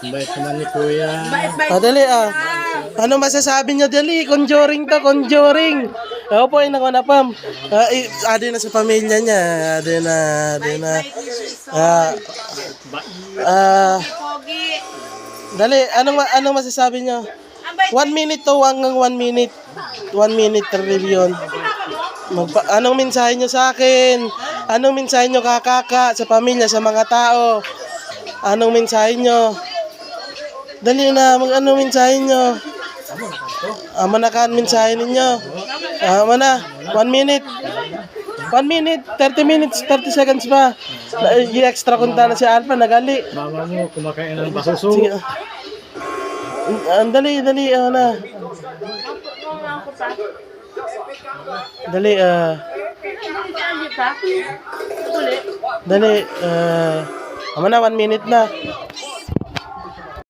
Bait naman ni Kuya. Dali Ano masasabi niyo? Dali, conjuring to, conjuring. Ako po, naku na pam. Ado na sa pamilya niya. Ado na. Dali, anong masasabi niyo? 1 minute to, hanggang 1 minute. 1 minute review. Anong mensahe niyo sa akin? Anong mensahe niyo kakaka sa pamilya, sa mga tao? Anong mensahe niyo? Dali na, anong mensahe niyo? Ama na ka, mensahe ninyo. Ama na, 1 minute. 1 minute, 30 minutes, 30 seconds pa. I-extra kunta na si Alpha, nagali. Mama mo, kumakain ng basuso. Sige. Dali, na. Dali, Dali, ama na, 1 minute na.